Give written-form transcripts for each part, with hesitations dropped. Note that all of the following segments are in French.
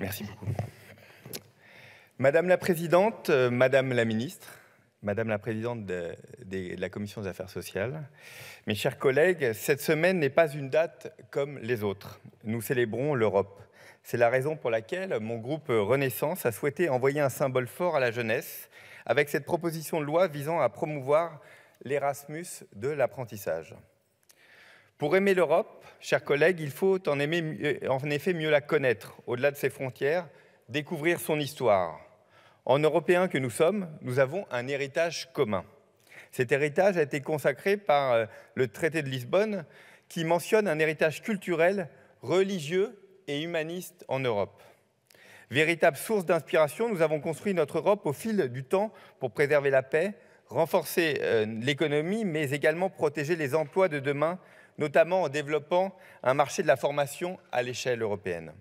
Merci beaucoup. Madame la Présidente, Madame la Ministre, Madame la Présidente de la Commission des Affaires sociales, mes chers collègues, cette semaine n'est pas une date comme les autres. Nous célébrons l'Europe. C'est la raison pour laquelle mon groupe Renaissance a souhaité envoyer un symbole fort à la jeunesse avec cette proposition de loi visant à promouvoir l'Erasmus de l'apprentissage. Pour aimer l'Europe, chers collègues, il faut en effet mieux la connaître, au-delà de ses frontières, découvrir son histoire. En Européens que nous sommes, nous avons un héritage commun. Cet héritage a été consacré par le traité de Lisbonne, qui mentionne un héritage culturel, religieux et humaniste en Europe. Véritable source d'inspiration, nous avons construit notre Europe au fil du temps pour préserver la paix, renforcer l'économie, mais également protéger les emplois de demain, notamment en développant un marché de la formation à l'échelle européenne.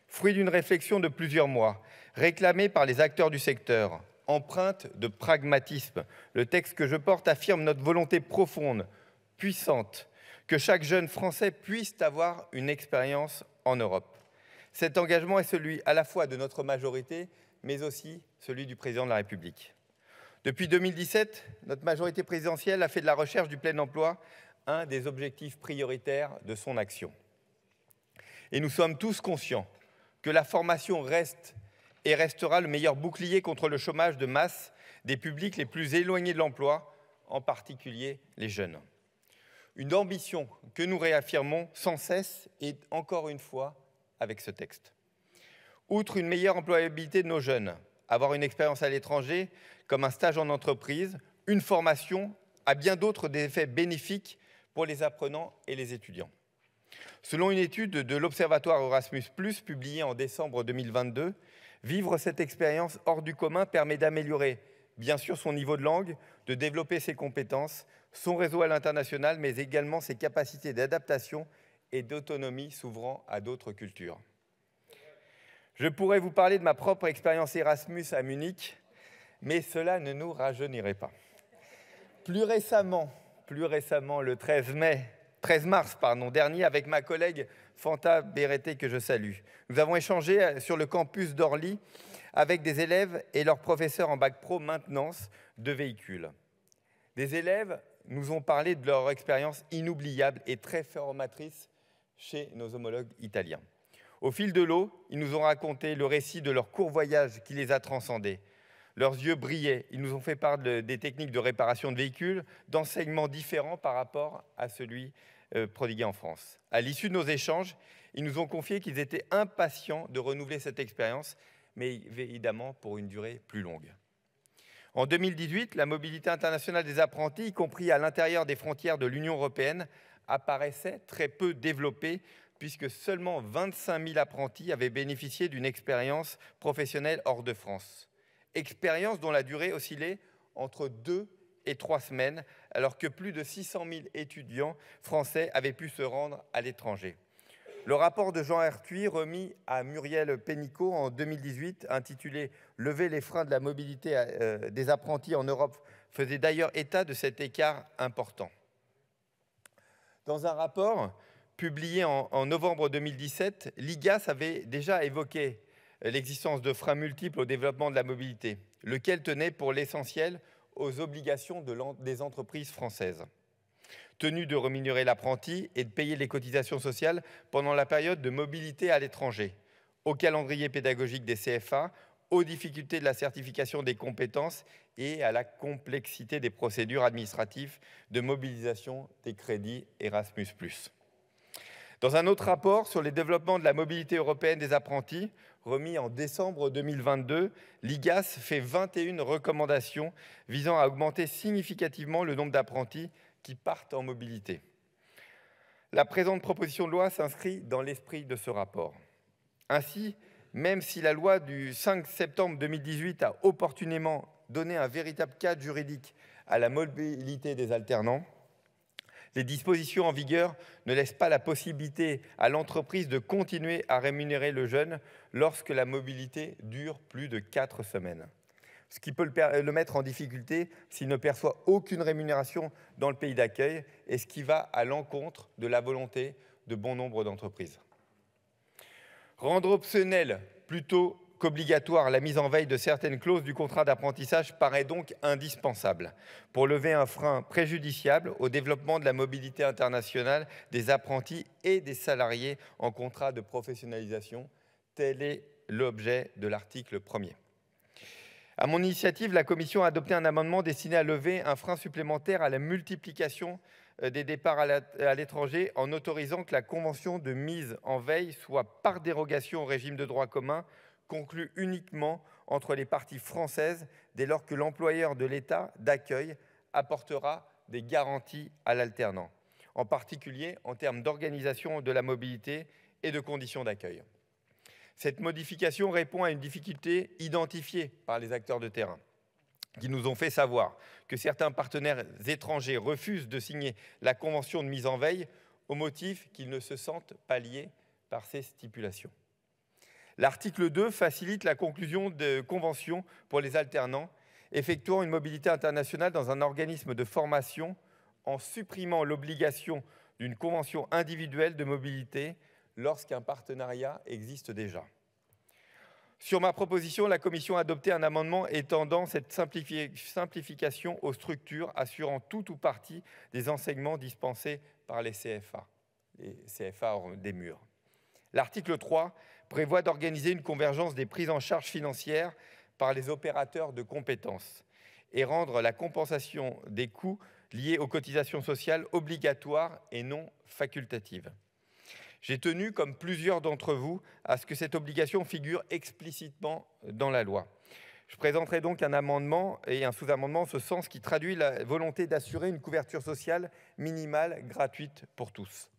Fruit d'une réflexion de plusieurs mois, réclamée par les acteurs du secteur, empreinte de pragmatisme, le texte que je porte affirme notre volonté profonde, puissante, que chaque jeune Français puisse avoir une expérience en Europe. Cet engagement est celui à la fois de notre majorité, mais aussi celui du Président de la République. Depuis 2017, notre majorité présidentielle a fait de la recherche du plein emploi un des objectifs prioritaires de son action. Et nous sommes tous conscients que la formation reste et restera le meilleur bouclier contre le chômage de masse des publics les plus éloignés de l'emploi, en particulier les jeunes. Une ambition que nous réaffirmons sans cesse et encore une fois avec ce texte. Outre une meilleure employabilité de nos jeunes, avoir une expérience à l'étranger comme un stage en entreprise, une formation a bien d'autres effets bénéfiques pour les apprenants et les étudiants. Selon une étude de l'Observatoire Erasmus+, publiée en décembre 2022, vivre cette expérience hors du commun permet d'améliorer, bien sûr, son niveau de langue, de développer ses compétences, son réseau à l'international, mais également ses capacités d'adaptation et d'autonomie s'ouvrant à d'autres cultures. Je pourrais vous parler de ma propre expérience Erasmus à Munich, mais cela ne nous rajeunirait pas. Plus récemment, le 13 mars dernier, avec ma collègue Fanta Berete, que je salue. Nous avons échangé sur le campus d'Orly avec des élèves et leurs professeurs en bac pro maintenance de véhicules. Des élèves nous ont parlé de leur expérience inoubliable et très formatrice chez nos homologues italiens. Au fil de l'eau, ils nous ont raconté le récit de leur court voyage qui les a transcendés. Leurs yeux brillaient. Ils nous ont fait part des techniques de réparation de véhicules, d'enseignements différents par rapport à celui prodigué en France. À l'issue de nos échanges, ils nous ont confié qu'ils étaient impatients de renouveler cette expérience, mais évidemment pour une durée plus longue. En 2018, la mobilité internationale des apprentis, y compris à l'intérieur des frontières de l'Union européenne, apparaissait très peu développée, puisque seulement 25 000 apprentis avaient bénéficié d'une expérience professionnelle hors de France. Expérience dont la durée oscillait entre 2 et 3 semaines, alors que plus de 600 000 étudiants français avaient pu se rendre à l'étranger. Le rapport de Jean Herthuis, remis à Muriel Pénicaud en 2018, intitulé « Lever les freins de la mobilité des apprentis en Europe », faisait d'ailleurs état de cet écart important. Dans un rapport publié en novembre 2017, l'IGAS avait déjà évoqué l'existence de freins multiples au développement de la mobilité, lequel tenait pour l'essentiel aux obligations des entreprises françaises, tenues de rémunérer l'apprenti et de payer les cotisations sociales pendant la période de mobilité à l'étranger, au calendrier pédagogique des CFA, aux difficultés de la certification des compétences et à la complexité des procédures administratives de mobilisation des crédits Erasmus+. Dans un autre rapport sur les développements de la mobilité européenne des apprentis, remis en décembre 2022, l'IGAS fait 21 recommandations visant à augmenter significativement le nombre d'apprentis qui partent en mobilité. La présente proposition de loi s'inscrit dans l'esprit de ce rapport. Ainsi, même si la loi du 5 septembre 2018 a opportunément donné un véritable cadre juridique à la mobilité des alternants, les dispositions en vigueur ne laissent pas la possibilité à l'entreprise de continuer à rémunérer le jeune lorsque la mobilité dure plus de 4 semaines. Ce qui peut le mettre en difficulté s'il ne perçoit aucune rémunération dans le pays d'accueil et ce qui va à l'encontre de la volonté de bon nombre d'entreprises. Rendre optionnel plutôt qu'obligatoire, la mise en veille de certaines clauses du contrat d'apprentissage paraît donc indispensable pour lever un frein préjudiciable au développement de la mobilité internationale des apprentis et des salariés en contrat de professionnalisation. Tel est l'objet de l'article 1er. À mon initiative, la Commission a adopté un amendement destiné à lever un frein supplémentaire à la multiplication des départs à l'étranger en autorisant que la convention de mise en veille soit par dérogation au régime de droit commun conclue uniquement entre les parties françaises dès lors que l'employeur de l'État d'accueil apportera des garanties à l'alternant, en particulier en termes d'organisation de la mobilité et de conditions d'accueil. Cette modification répond à une difficulté identifiée par les acteurs de terrain, qui nous ont fait savoir que certains partenaires étrangers refusent de signer la convention de mise en veille au motif qu'ils ne se sentent pas liés par ces stipulations. L'article 2 facilite la conclusion de conventions pour les alternants effectuant une mobilité internationale dans un organisme de formation en supprimant l'obligation d'une convention individuelle de mobilité lorsqu'un partenariat existe déjà. Sur ma proposition, la Commission a adopté un amendement étendant cette simplification aux structures assurant tout ou partie des enseignements dispensés par les CFA hors des murs. L'article 3 prévoit d'organiser une convergence des prises en charge financières par les opérateurs de compétences et rendre la compensation des coûts liés aux cotisations sociales obligatoires et non facultatives. J'ai tenu, comme plusieurs d'entre vous, à ce que cette obligation figure explicitement dans la loi. Je présenterai donc un amendement et un sous-amendement en ce sens qui traduit la volonté d'assurer une couverture sociale minimale gratuite pour tous.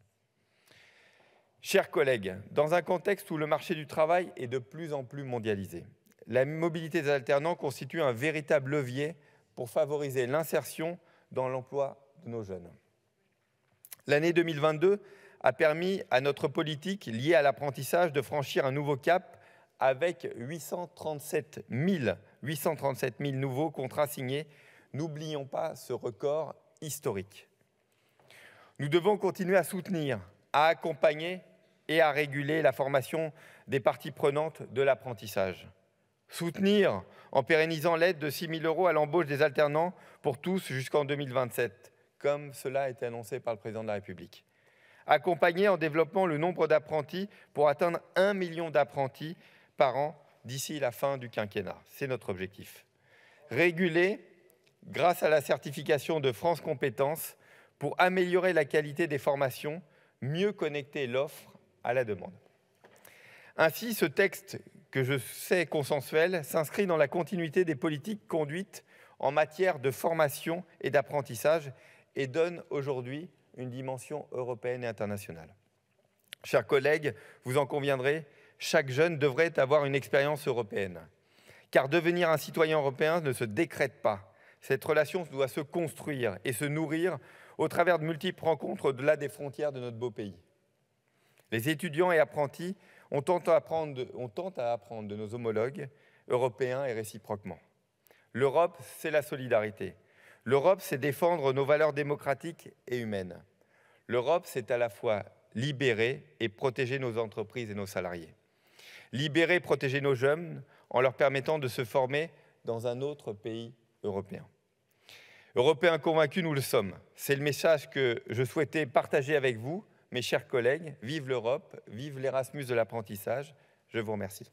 Chers collègues, dans un contexte où le marché du travail est de plus en plus mondialisé, la mobilité des alternants constitue un véritable levier pour favoriser l'insertion dans l'emploi de nos jeunes. L'année 2022 a permis à notre politique liée à l'apprentissage de franchir un nouveau cap avec 837 000 nouveaux contrats signés. N'oublions pas ce record historique. Nous devons continuer à soutenir, à accompagner et à réguler la formation des parties prenantes de l'apprentissage. Soutenir en pérennisant l'aide de 6 000 € à l'embauche des alternants pour tous jusqu'en 2027, comme cela a été annoncé par le Président de la République. Accompagner en développant le nombre d'apprentis pour atteindre 1 million d'apprentis par an d'ici la fin du quinquennat. C'est notre objectif. Réguler grâce à la certification de France Compétences pour améliorer la qualité des formations, mieux connecter l'offre à la demande. Ainsi, ce texte, que je sais consensuel, s'inscrit dans la continuité des politiques conduites en matière de formation et d'apprentissage et donne aujourd'hui une dimension européenne et internationale. Chers collègues, vous en conviendrez, chaque jeune devrait avoir une expérience européenne. Car devenir un citoyen européen ne se décrète pas. Cette relation doit se construire et se nourrir au travers de multiples rencontres au-delà des frontières de notre beau pays. Les étudiants et apprentis ont tant à apprendre de nos homologues européens et réciproquement. L'Europe, c'est la solidarité. L'Europe, c'est défendre nos valeurs démocratiques et humaines. L'Europe, c'est à la fois libérer et protéger nos entreprises et nos salariés. Libérer et protéger nos jeunes en leur permettant de se former dans un autre pays européen. Européens convaincus, nous le sommes. C'est le message que je souhaitais partager avec vous, mes chers collègues. Vive l'Europe, vive l'Erasmus de l'apprentissage. Je vous remercie.